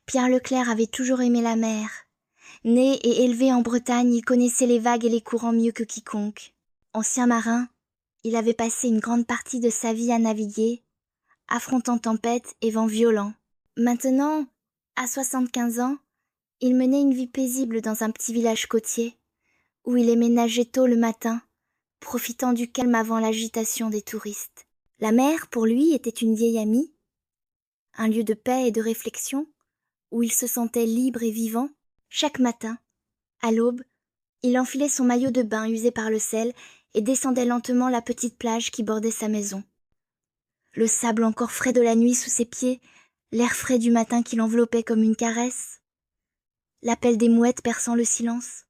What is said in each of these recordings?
Pierre Leclerc avait toujours aimé la mer. Né et élevé en Bretagne, il connaissait les vagues et les courants mieux que quiconque. Ancien marin, il avait passé une grande partie de sa vie à naviguer, affrontant tempêtes et vents violents. Maintenant, à 75 ans, il menait une vie paisible dans un petit village côtier, où il aimait nager tôt le matin, profitant du calme avant l'agitation des touristes. La mer, pour lui, était une vieille amie, un lieu de paix et de réflexion, où il se sentait libre et vivant. Chaque matin, à l'aube, il enfilait son maillot de bain usé par le sel et descendait lentement la petite plage qui bordait sa maison. Le sable encore frais de la nuit sous ses pieds, l'air frais du matin qui l'enveloppait comme une caresse, l'appel des mouettes perçant le silence.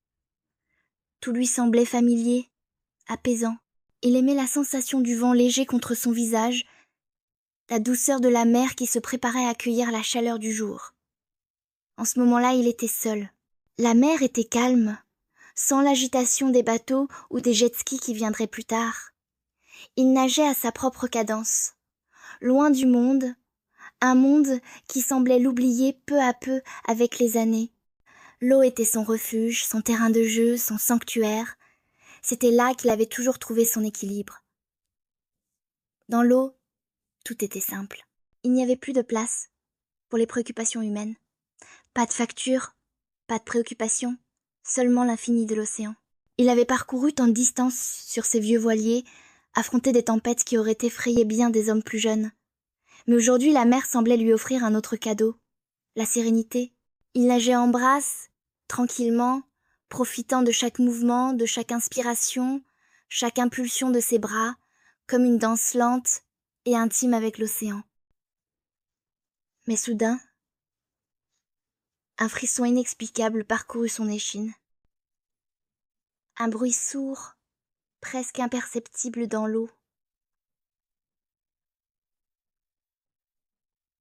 Tout lui semblait familier, apaisant. Il aimait la sensation du vent léger contre son visage, la douceur de la mer qui se préparait à accueillir la chaleur du jour. En ce moment-là, il était seul. La mer était calme, sans l'agitation des bateaux ou des jet-skis qui viendraient plus tard. Il nageait à sa propre cadence, loin du monde, un monde qui semblait l'oublier peu à peu avec les années. L'eau était son refuge, son terrain de jeu, son sanctuaire. C'était là qu'il avait toujours trouvé son équilibre. Dans l'eau, tout était simple. Il n'y avait plus de place pour les préoccupations humaines. Pas de facture, pas de préoccupation, seulement l'infini de l'océan. Il avait parcouru tant de distance sur ses vieux voiliers, affronté des tempêtes qui auraient effrayé bien des hommes plus jeunes. Mais aujourd'hui, la mer semblait lui offrir un autre cadeau, la sérénité. Il nageait en brasse, tranquillement, profitant de chaque mouvement, de chaque inspiration, chaque impulsion de ses bras, comme une danse lente et intime avec l'océan. Mais soudain, un frisson inexplicable parcourut son échine. Un bruit sourd, presque imperceptible dans l'eau.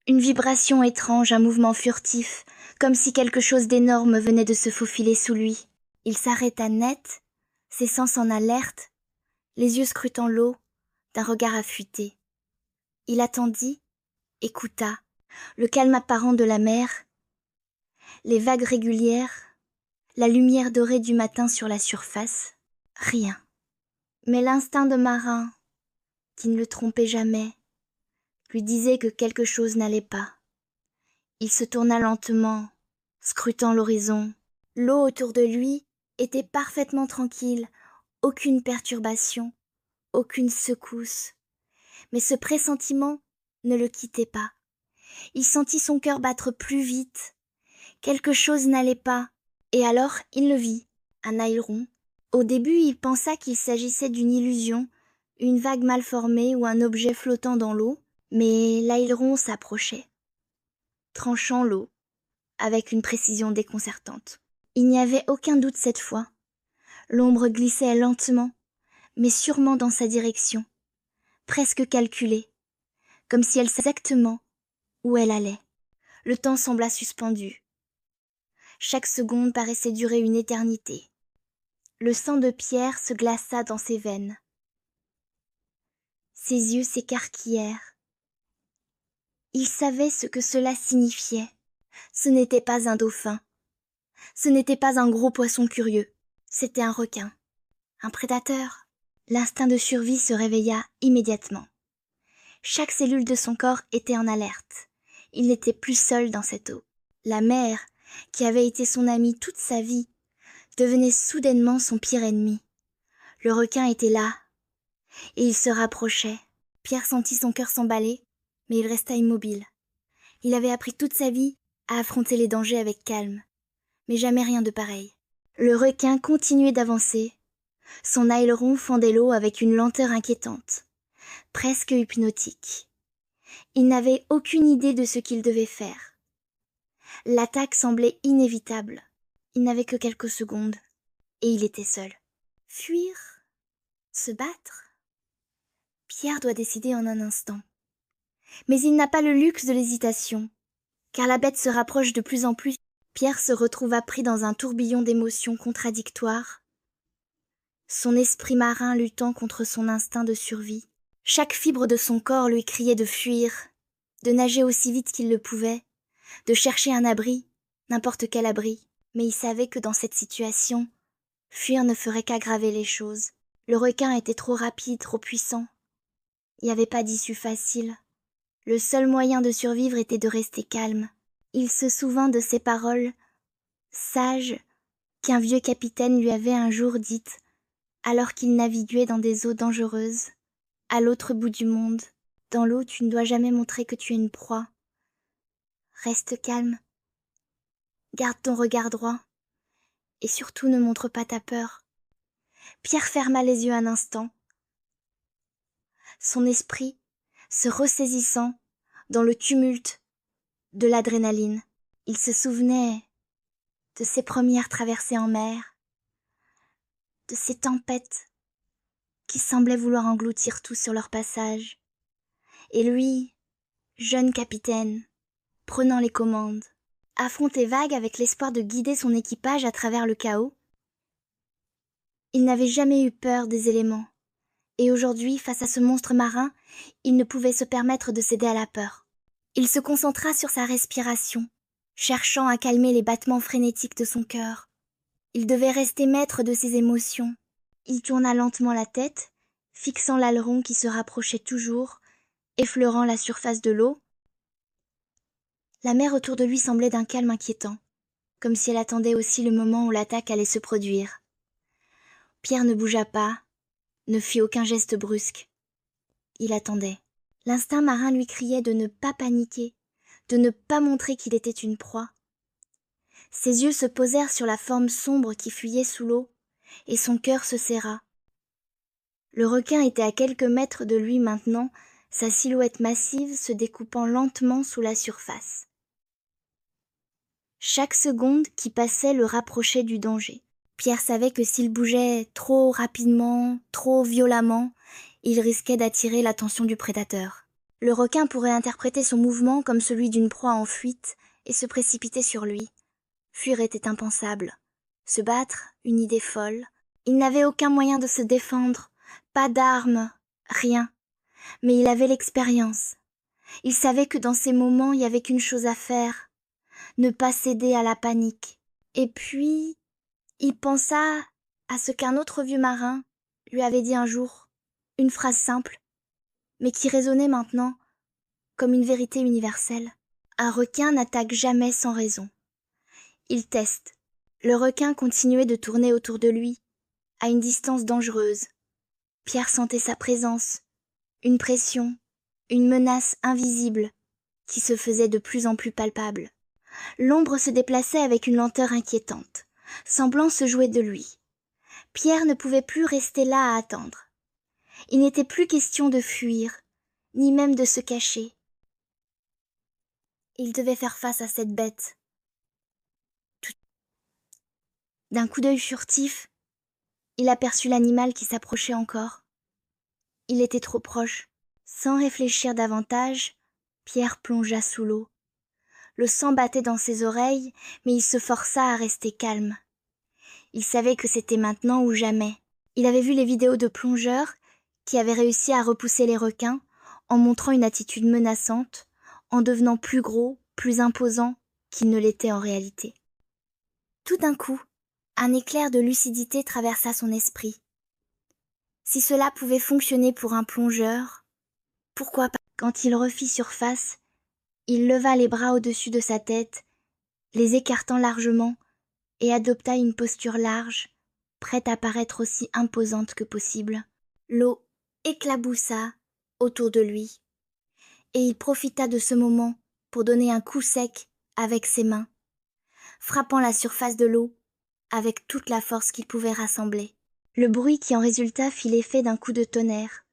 Une vibration étrange, un mouvement furtif, comme si quelque chose d'énorme venait de se faufiler sous lui. Il s'arrêta net, ses sens en alerte, les yeux scrutant l'eau, d'un regard affûté. Il attendit, écouta, le calme apparent de la mer, les vagues régulières, la lumière dorée du matin sur la surface. Rien. Mais l'instinct de marin, qui ne le trompait jamais, lui disait que quelque chose n'allait pas. Il se tourna lentement, scrutant l'horizon. L'eau autour de lui était parfaitement tranquille, aucune perturbation, aucune secousse. Mais ce pressentiment ne le quittait pas. Il sentit son cœur battre plus vite. Quelque chose n'allait pas, et alors il le vit, un aileron. Au début, il pensa qu'il s'agissait d'une illusion, une vague mal formée ou un objet flottant dans l'eau, mais l'aileron s'approchait, tranchant l'eau, avec une précision déconcertante. Il n'y avait aucun doute cette fois. L'ombre glissait lentement, mais sûrement dans sa direction, presque calculée, comme si elle savait exactement où elle allait. Le temps sembla suspendu. Chaque seconde paraissait durer une éternité. Le sang de Pierre se glaça dans ses veines. Ses yeux s'écarquillèrent. Il savait ce que cela signifiait. Ce n'était pas un dauphin. Ce n'était pas un gros poisson curieux. C'était un requin. Un prédateur. L'instinct de survie se réveilla immédiatement. Chaque cellule de son corps était en alerte. Il n'était plus seul dans cette eau. La mer, qui avait été son ami toute sa vie, devenait soudainement son pire ennemi. Le requin était là, et il se rapprochait. Pierre sentit son cœur s'emballer, mais il resta immobile. Il avait appris toute sa vie à affronter les dangers avec calme, mais jamais rien de pareil. Le requin continuait d'avancer. Son aileron fendait l'eau avec une lenteur inquiétante, presque hypnotique. Il n'avait aucune idée de ce qu'il devait faire. L'attaque semblait inévitable. Il n'avait que quelques secondes, et il était seul. Fuir? Se battre? Pierre doit décider en un instant. Mais il n'a pas le luxe de l'hésitation, car la bête se rapproche de plus en plus. Pierre se retrouva pris dans un tourbillon d'émotions contradictoires, son esprit marin luttant contre son instinct de survie. Chaque fibre de son corps lui criait de fuir, de nager aussi vite qu'il le pouvait, de chercher un abri, n'importe quel abri. Mais il savait que dans cette situation, fuir ne ferait qu'aggraver les choses. Le requin était trop rapide, trop puissant. Il n'y avait pas d'issue facile. Le seul moyen de survivre était de rester calme. Il se souvint de ces paroles sages qu'un vieux capitaine lui avait un jour dites, alors qu'il naviguait dans des eaux dangereuses, à l'autre bout du monde. Dans l'eau, tu ne dois jamais montrer que tu es une proie. Reste calme. Garde ton regard droit. Et surtout ne montre pas ta peur. Pierre ferma les yeux un instant. Son esprit se ressaisissant dans le tumulte de l'adrénaline. Il se souvenait de ses premières traversées en mer, de ces tempêtes qui semblaient vouloir engloutir tout sur leur passage. Et lui, jeune capitaine, prenant les commandes, affronter vagues avec l'espoir de guider son équipage à travers le chaos. Il n'avait jamais eu peur des éléments, et aujourd'hui, face à ce monstre marin, il ne pouvait se permettre de céder à la peur. Il se concentra sur sa respiration, cherchant à calmer les battements frénétiques de son cœur. Il devait rester maître de ses émotions. Il tourna lentement la tête, fixant l'aileron qui se rapprochait toujours, effleurant la surface de l'eau. La mer autour de lui semblait d'un calme inquiétant, comme si elle attendait aussi le moment où l'attaque allait se produire. Pierre ne bougea pas, ne fit aucun geste brusque. Il attendait. L'instinct marin lui criait de ne pas paniquer, de ne pas montrer qu'il était une proie. Ses yeux se posèrent sur la forme sombre qui fuyait sous l'eau, et son cœur se serra. Le requin était à quelques mètres de lui maintenant, sa silhouette massive se découpant lentement sous la surface. Chaque seconde qui passait le rapprochait du danger. Pierre savait que s'il bougeait trop rapidement, trop violemment, il risquait d'attirer l'attention du prédateur. Le requin pourrait interpréter son mouvement comme celui d'une proie en fuite et se précipiter sur lui. Fuir était impensable. Se battre, une idée folle. Il n'avait aucun moyen de se défendre, pas d'armes, rien. Mais il avait l'expérience. Il savait que dans ces moments, il n'y avait qu'une chose à faire, ne pas céder à la panique. Et puis, il pensa à ce qu'un autre vieux marin lui avait dit un jour, une phrase simple, mais qui résonnait maintenant comme une vérité universelle. Un requin n'attaque jamais sans raison. Il teste. Le requin continuait de tourner autour de lui, à une distance dangereuse. Pierre sentait sa présence, une pression, une menace invisible qui se faisait de plus en plus palpable. L'ombre se déplaçait avec une lenteur inquiétante, semblant se jouer de lui. Pierre ne pouvait plus rester là à attendre. Il n'était plus question de fuir, ni même de se cacher. Il devait faire face à cette bête. D'un coup d'œil furtif, il aperçut l'animal qui s'approchait encore. Il était trop proche. Sans réfléchir davantage, Pierre plongea sous l'eau. Le sang battait dans ses oreilles, mais il se força à rester calme. Il savait que c'était maintenant ou jamais. Il avait vu les vidéos de plongeurs qui avaient réussi à repousser les requins en montrant une attitude menaçante, en devenant plus gros, plus imposant qu'ils ne l'étaient en réalité. Tout d'un coup, un éclair de lucidité traversa son esprit. Si cela pouvait fonctionner pour un plongeur, pourquoi pas? Quand il refit surface, il leva les bras au-dessus de sa tête, les écartant largement, et adopta une posture large, prête à paraître aussi imposante que possible. L'eau éclaboussa autour de lui, et il profita de ce moment pour donner un coup sec avec ses mains, frappant la surface de l'eau avec toute la force qu'il pouvait rassembler. Le bruit qui en résulta fit l'effet d'un coup de tonnerre.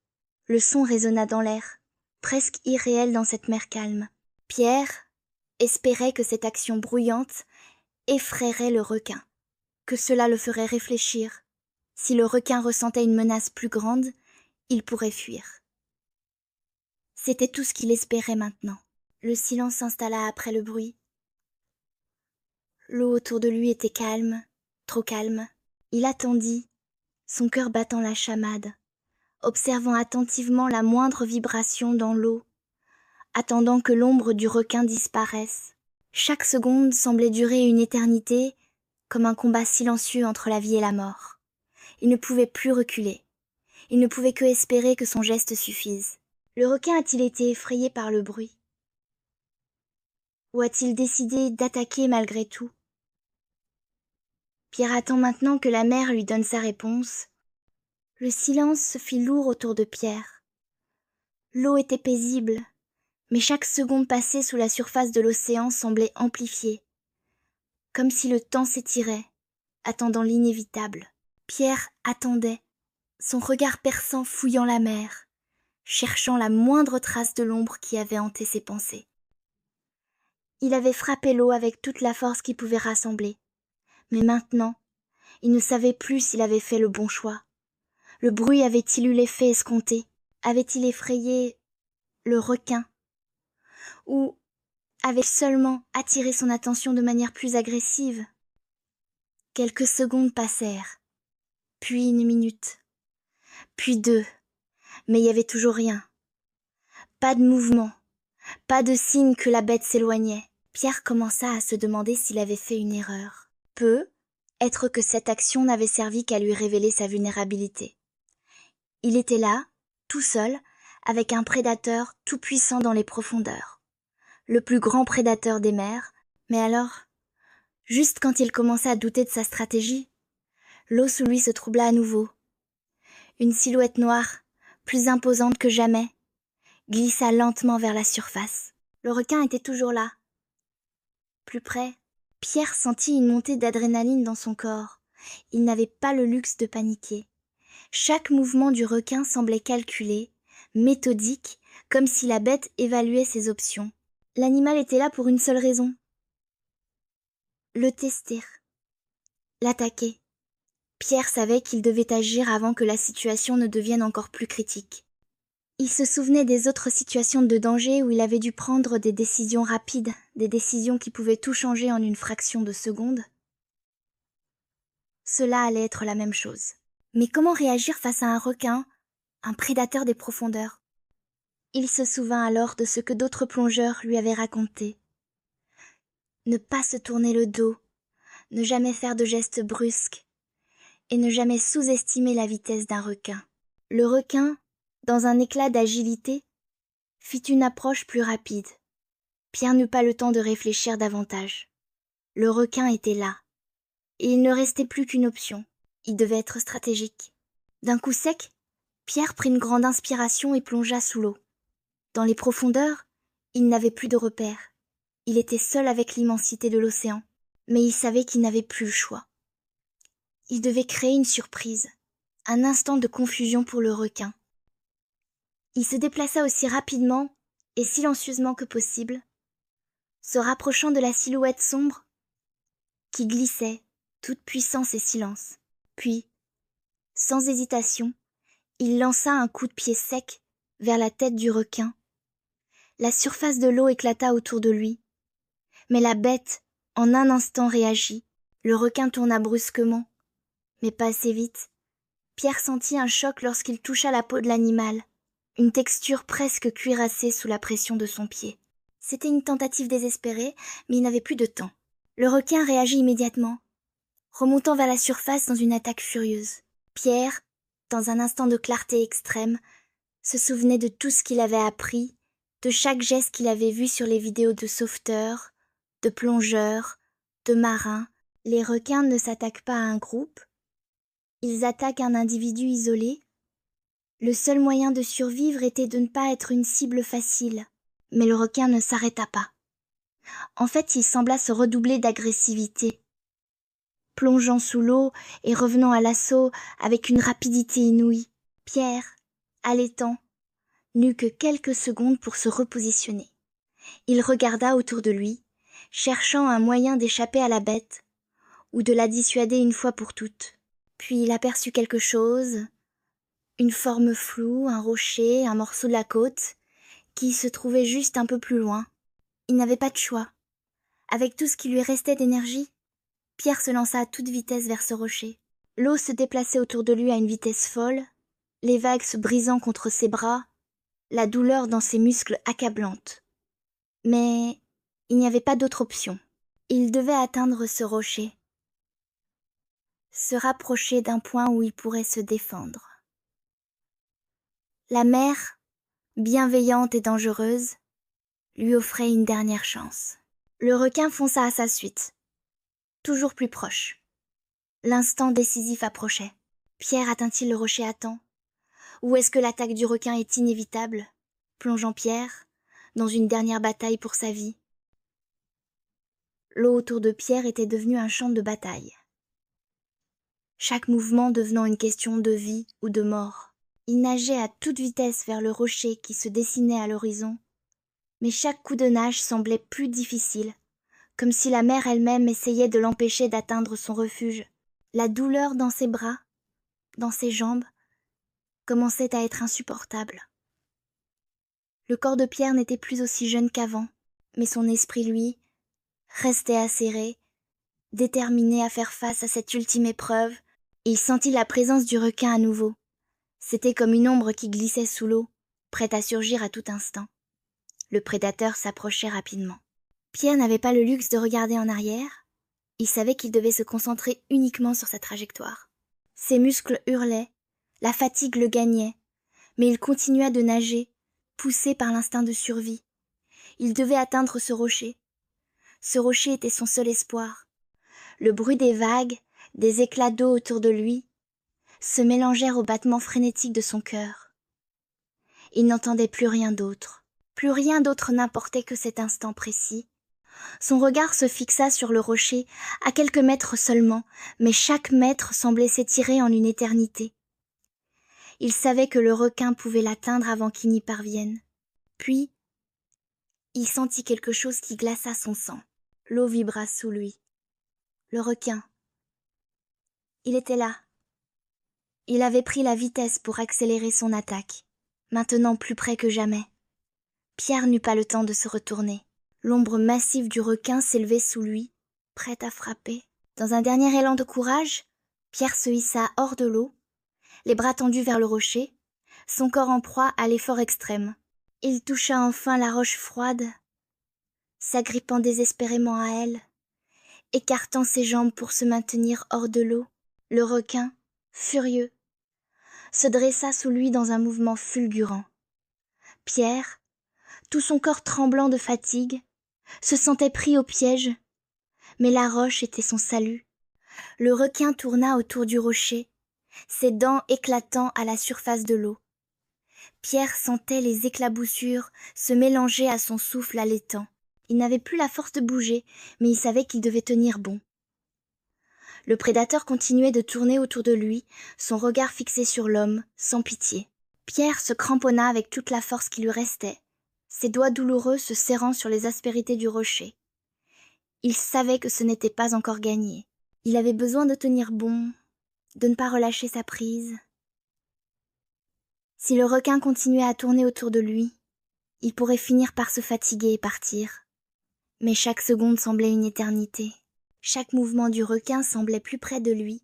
Le son résonna dans l'air, presque irréel dans cette mer calme. Pierre espérait que cette action bruyante effraierait le requin, que cela le ferait réfléchir. Si le requin ressentait une menace plus grande, il pourrait fuir. C'était tout ce qu'il espérait maintenant. Le silence s'installa après le bruit. L'eau autour de lui était calme, trop calme. Il attendit, son cœur battant la chamade, observant attentivement la moindre vibration dans l'eau, attendant que l'ombre du requin disparaisse. Chaque seconde semblait durer une éternité, comme un combat silencieux entre la vie et la mort. Il ne pouvait plus reculer. Il ne pouvait que espérer que son geste suffise. Le requin a-t-il été effrayé par le bruit? Ou a-t-il décidé d'attaquer malgré tout? Pierre attend maintenant que la mer lui donne sa réponse. Le silence se fit lourd autour de Pierre. L'eau était paisible, mais chaque seconde passée sous la surface de l'océan semblait amplifiée, comme si le temps s'étirait, attendant l'inévitable. Pierre attendait, son regard perçant fouillant la mer, cherchant la moindre trace de l'ombre qui avait hanté ses pensées. Il avait frappé l'eau avec toute la force qu'il pouvait rassembler, mais maintenant, il ne savait plus s'il avait fait le bon choix. Le bruit avait-il eu l'effet escompté? Avait-il effrayé le requin? Ou avait seulement attiré son attention de manière plus agressive? Quelques secondes passèrent, puis 1 minute, puis 2, mais il n'y avait toujours rien. Pas de mouvement, pas de signe que la bête s'éloignait. Pierre commença à se demander s'il avait fait une erreur. Peut-être que cette action n'avait servi qu'à lui révéler sa vulnérabilité. Il était là, tout seul, avec un prédateur tout-puissant dans les profondeurs. Le plus grand prédateur des mers, mais alors, juste quand il commençait à douter de sa stratégie, l'eau sous lui se troubla à nouveau. Une silhouette noire, plus imposante que jamais, glissa lentement vers la surface. Le requin était toujours là. Plus près, Pierre sentit une montée d'adrénaline dans son corps. Il n'avait pas le luxe de paniquer. Chaque mouvement du requin semblait calculé, méthodique, comme si la bête évaluait ses options. L'animal était là pour une seule raison. Le tester. L'attaquer. Pierre savait qu'il devait agir avant que la situation ne devienne encore plus critique. Il se souvenait des autres situations de danger où il avait dû prendre des décisions rapides, des décisions qui pouvaient tout changer en une fraction de seconde. Cela allait être la même chose. Mais comment réagir face à un requin, un prédateur des profondeurs? Il se souvint alors de ce que d'autres plongeurs lui avaient raconté. Ne pas se tourner le dos, ne jamais faire de gestes brusques, et ne jamais sous-estimer la vitesse d'un requin. Le requin, dans un éclat d'agilité, fit une approche plus rapide. Pierre n'eut pas le temps de réfléchir davantage. Le requin était là, et il ne restait plus qu'une option. Il devait être stratégique. D'un coup sec, Pierre prit une grande inspiration et plongea sous l'eau. Dans les profondeurs, il n'avait plus de repères. Il était seul avec l'immensité de l'océan, mais il savait qu'il n'avait plus le choix. Il devait créer une surprise, un instant de confusion pour le requin. Il se déplaça aussi rapidement et silencieusement que possible, se rapprochant de la silhouette sombre qui glissait, toute puissance et silence. Puis, sans hésitation, il lança un coup de pied sec vers la tête du requin. La surface de l'eau éclata autour de lui, mais la bête, en un instant, réagit. Le requin tourna brusquement, mais pas assez vite. Pierre sentit un choc lorsqu'il toucha la peau de l'animal, une texture presque cuirassée sous la pression de son pied. C'était une tentative désespérée, mais il n'avait plus de temps. Le requin réagit immédiatement, remontant vers la surface dans une attaque furieuse. Pierre, dans un instant de clarté extrême, se souvenait de tout ce qu'il avait appris, de chaque geste qu'il avait vu sur les vidéos de sauveteurs, de plongeurs, de marins. Les requins ne s'attaquent pas à un groupe, ils attaquent un individu isolé. Le seul moyen de survivre était de ne pas être une cible facile. Mais le requin ne s'arrêta pas. En fait, il sembla se redoubler d'agressivité, plongeant sous l'eau et revenant à l'assaut avec une rapidité inouïe. Pierre, haletant, n'eut que quelques secondes pour se repositionner. Il regarda autour de lui, cherchant un moyen d'échapper à la bête, ou de la dissuader une fois pour toutes. Puis il aperçut quelque chose, une forme floue, un rocher, un morceau de la côte, qui se trouvait juste un peu plus loin. Il n'avait pas de choix. Avec tout ce qui lui restait d'énergie, Pierre se lança à toute vitesse vers ce rocher. L'eau se déplaçait autour de lui à une vitesse folle, les vagues se brisant contre ses bras, la douleur dans ses muscles accablante. Mais Il n'y avait pas d'autre option. Il devait atteindre ce rocher, se rapprocher d'un point où il pourrait se défendre. La mer, bienveillante et dangereuse, lui offrait une dernière chance. Le requin fonça à sa suite, toujours plus proche. L'instant décisif approchait. Pierre atteint-il le rocher à temps? Ou est-ce que l'attaque du requin est inévitable, plongeant Pierre dans une dernière bataille pour sa vie? L'eau autour de Pierre était devenue un champ de bataille. Chaque mouvement devenant une question de vie ou de mort. Il nageait à toute vitesse vers le rocher qui se dessinait à l'horizon, mais chaque coup de nage semblait plus difficile, comme si la mer elle-même essayait de l'empêcher d'atteindre son refuge. La douleur dans ses bras, dans ses jambes, commençait à être insupportable. Le corps de Pierre n'était plus aussi jeune qu'avant, mais son esprit, lui, restait acéré, déterminé à faire face à cette ultime épreuve. Il sentit la présence du requin à nouveau. C'était comme une ombre qui glissait sous l'eau, prête à surgir à tout instant. Le prédateur s'approchait rapidement. Pierre n'avait pas le luxe de regarder en arrière. Il savait qu'il devait se concentrer uniquement sur sa trajectoire. Ses muscles hurlaient, la fatigue le gagnait, mais il continua de nager, poussé par l'instinct de survie. Il devait atteindre ce rocher. Ce rocher était son seul espoir. Le bruit des vagues, des éclats d'eau autour de lui, se mélangèrent au battement frénétique de son cœur. Il n'entendait plus rien d'autre. Plus rien d'autre n'importait que cet instant précis. Son regard se fixa sur le rocher, à quelques mètres seulement, mais chaque mètre semblait s'étirer en une éternité. Il savait que le requin pouvait l'atteindre avant qu'il n'y parvienne. Puis, il sentit quelque chose qui glaça son sang. L'eau vibra sous lui. Le requin. Il était là. Il avait pris la vitesse pour accélérer son attaque, maintenant plus près que jamais. Pierre n'eut pas le temps de se retourner. L'ombre massive du requin s'élevait sous lui, prête à frapper. Dans un dernier élan de courage, Pierre se hissa hors de l'eau, les bras tendus vers le rocher, son corps en proie à l'effort extrême. Il toucha enfin la roche froide, s'agrippant désespérément à elle, écartant ses jambes pour se maintenir hors de l'eau. Le requin, furieux, se dressa sous lui dans un mouvement fulgurant. Pierre, tout son corps tremblant de fatigue, se sentait pris au piège, mais la roche était son salut. Le requin tourna autour du rocher, ses dents éclatant à la surface de l'eau. Pierre sentait les éclaboussures se mélanger à son souffle haletant. Il n'avait plus la force de bouger, mais il savait qu'il devait tenir bon. Le prédateur continuait de tourner autour de lui, son regard fixé sur l'homme, sans pitié. Pierre se cramponna avec toute la force qui lui restait, ses doigts douloureux se serrant sur les aspérités du rocher. Il savait que ce n'était pas encore gagné. Il avait besoin de tenir bon, de ne pas relâcher sa prise. Si le requin continuait à tourner autour de lui, il pourrait finir par se fatiguer et partir. Mais chaque seconde semblait une éternité. Chaque mouvement du requin semblait plus près de lui,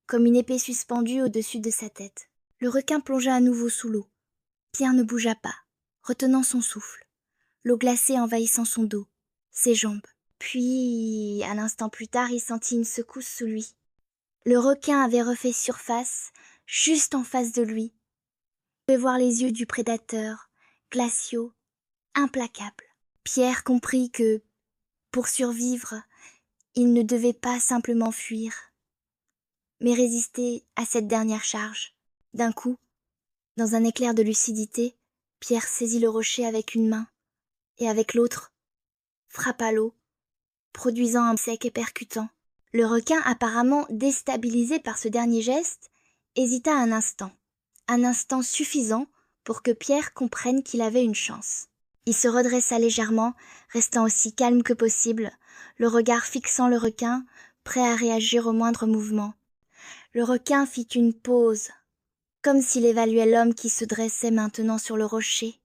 comme une épée suspendue au-dessus de sa tête. Le requin plongea à nouveau sous l'eau. Pierre ne bougea pas, retenant son souffle, l'eau glacée envahissant son dos, ses jambes. Puis, un instant plus tard, il sentit une secousse sous lui. Le requin avait refait surface, juste en face de lui. Il pouvait voir les yeux du prédateur, glaciaux, implacables. Pierre comprit que, pour survivre, il ne devait pas simplement fuir, mais résister à cette dernière charge. D'un coup, dans un éclair de lucidité, Pierre saisit le rocher avec une main, et avec l'autre, frappa l'eau, produisant un sec et percutant. Le requin, apparemment déstabilisé par ce dernier geste, hésita un instant suffisant pour que Pierre comprenne qu'il avait une chance. Il se redressa légèrement, restant aussi calme que possible, le regard fixant le requin, prêt à réagir au moindre mouvement. Le requin fit une pause, comme s'il évaluait l'homme qui se dressait maintenant sur le rocher.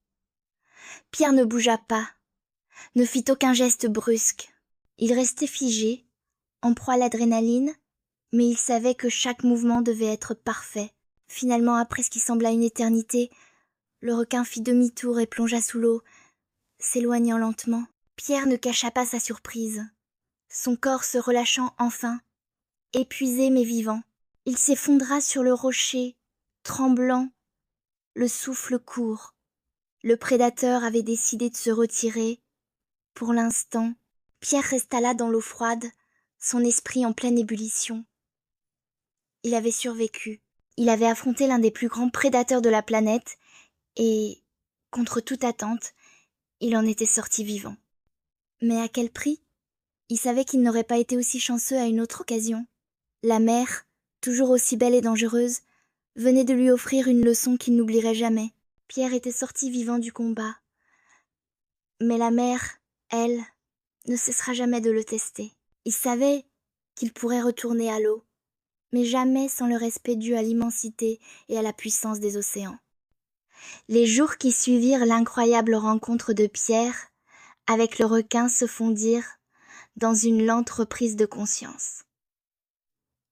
Pierre ne bougea pas, ne fit aucun geste brusque. Il restait figé, en proie à l'adrénaline, mais il savait que chaque mouvement devait être parfait. Finalement, après ce qui sembla une éternité, le requin fit demi-tour et plongea sous l'eau, s'éloignant lentement. Pierre ne cacha pas sa surprise, son corps se relâchant enfin, épuisé mais vivant. Il s'effondra sur le rocher, tremblant, le souffle court. Le prédateur avait décidé de se retirer. Pour l'instant, Pierre resta là dans l'eau froide, son esprit en pleine ébullition. Il avait survécu. Il avait affronté l'un des plus grands prédateurs de la planète et, contre toute attente, il en était sorti vivant. Mais à quel prix? Il savait qu'il n'aurait pas été aussi chanceux à une autre occasion. La mer, toujours aussi belle et dangereuse, venait de lui offrir une leçon qu'il n'oublierait jamais. Pierre était sorti vivant du combat. Mais la mer, elle, ne cessera jamais de le tester. Il savait qu'il pourrait retourner à l'eau, mais jamais sans le respect dû à l'immensité et à la puissance des océans. Les jours qui suivirent l'incroyable rencontre de Pierre avec le requin se fondirent dans une lente reprise de conscience.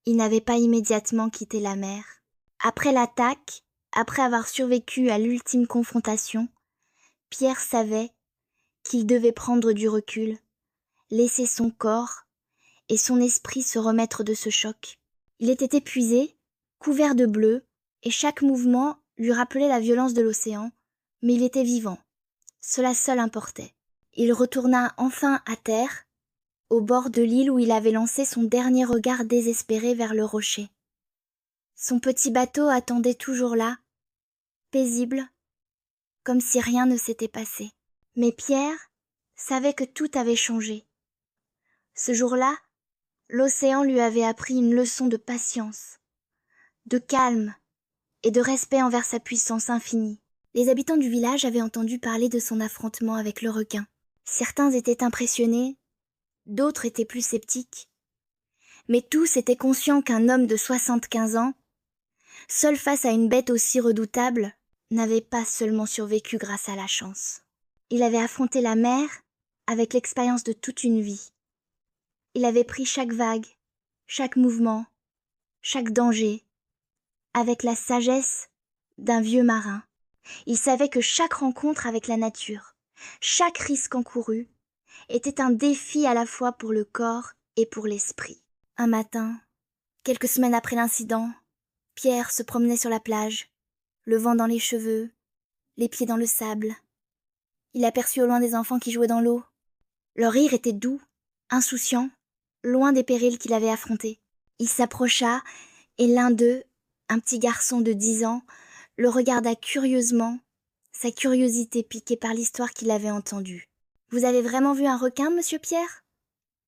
Il n'avait pas immédiatement quitté la mer. Après l'attaque, après avoir survécu à l'ultime confrontation, Pierre savait qu'il devait prendre du recul, laisser son corps et son esprit se remettre de ce choc. Il était épuisé, couvert de bleu, et chaque mouvement lui rappelait la violence de l'océan, mais il était vivant. Cela seul importait. Il retourna enfin à terre, au bord de l'île où il avait lancé son dernier regard désespéré vers le rocher. Son petit bateau attendait toujours là, paisible, comme si rien ne s'était passé. Mais Pierre savait que tout avait changé. Ce jour-là, l'océan lui avait appris une leçon de patience, de calme et de respect envers sa puissance infinie. Les habitants du village avaient entendu parler de son affrontement avec le requin. Certains étaient impressionnés, d'autres étaient plus sceptiques. Mais tous étaient conscients qu'un homme de 75 ans, seul face à une bête aussi redoutable, n'avait pas seulement survécu grâce à la chance. Il avait affronté la mer avec l'expérience de toute une vie. Il avait pris chaque vague, chaque mouvement, chaque danger, avec la sagesse d'un vieux marin. Il savait que chaque rencontre avec la nature, chaque risque encouru, était un défi à la fois pour le corps et pour l'esprit. Un matin, quelques semaines après l'incident, Pierre se promenait sur la plage, le vent dans les cheveux, les pieds dans le sable. Il aperçut au loin des enfants qui jouaient dans l'eau. Leur rire était doux, insouciant, loin des périls qu'il avait affrontés. Il s'approcha et l'un d'eux, un petit garçon de 10 ans, le regarda curieusement, sa curiosité piquée par l'histoire qu'il avait entendue. « Vous avez vraiment vu un requin, monsieur Pierre ?»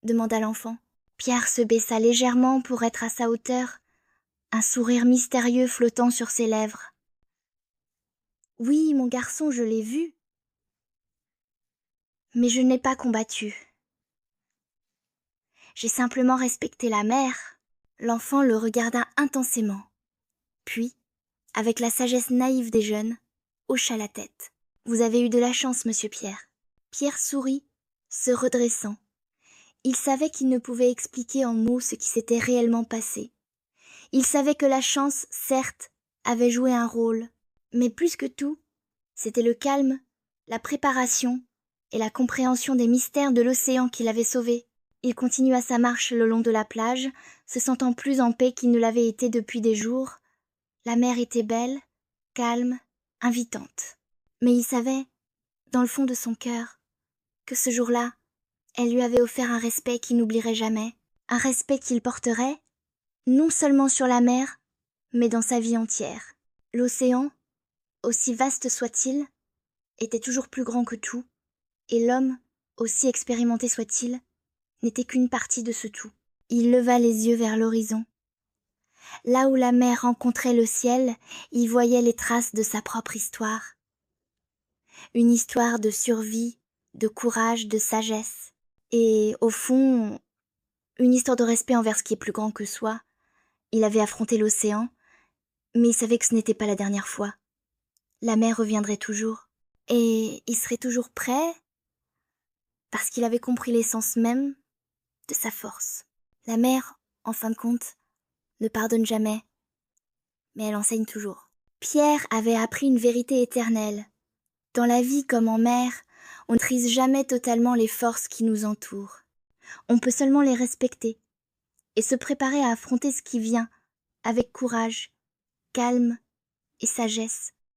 demanda l'enfant. Pierre se baissa légèrement pour être à sa hauteur, un sourire mystérieux flottant sur ses lèvres. « Oui, mon garçon, je l'ai vu. Mais je n'ai pas combattu. J'ai simplement respecté la mer. » L'enfant le regarda intensément. Puis, avec la sagesse naïve des jeunes, hocha la tête. « Vous avez eu de la chance, monsieur Pierre. » Pierre sourit, se redressant. Il savait qu'il ne pouvait expliquer en mots ce qui s'était réellement passé. Il savait que la chance, certes, avait joué un rôle, mais plus que tout, c'était le calme, la préparation et la compréhension des mystères de l'océan qui l'avaient sauvé. Il continua sa marche le long de la plage, se sentant plus en paix qu'il ne l'avait été depuis des jours. La mer était belle, calme, invitante. Mais il savait, dans le fond de son cœur, que ce jour-là, elle lui avait offert un respect qu'il n'oublierait jamais, un respect qu'il porterait, non seulement sur la mer, mais dans sa vie entière. L'océan, aussi vaste soit-il, était toujours plus grand que tout, et l'homme, aussi expérimenté soit-il, n'était qu'une partie de ce tout. Il leva les yeux vers l'horizon. Là où la mer rencontrait le ciel, il voyait les traces de sa propre histoire. Une histoire de survie, de courage, de sagesse. Et au fond, une histoire de respect envers ce qui est plus grand que soi. Il avait affronté l'océan, mais il savait que ce n'était pas la dernière fois. La mer reviendrait toujours. Et il serait toujours prêt, parce qu'il avait compris l'essence même de sa force. La mer, en fin de compte, ne pardonne jamais, mais elle enseigne toujours. Pierre avait appris une vérité éternelle. Dans la vie comme en mer, On ne maîtrise jamais totalement les forces qui nous entourent. On peut seulement les respecter et se préparer à affronter ce qui vient avec courage, calme et sagesse.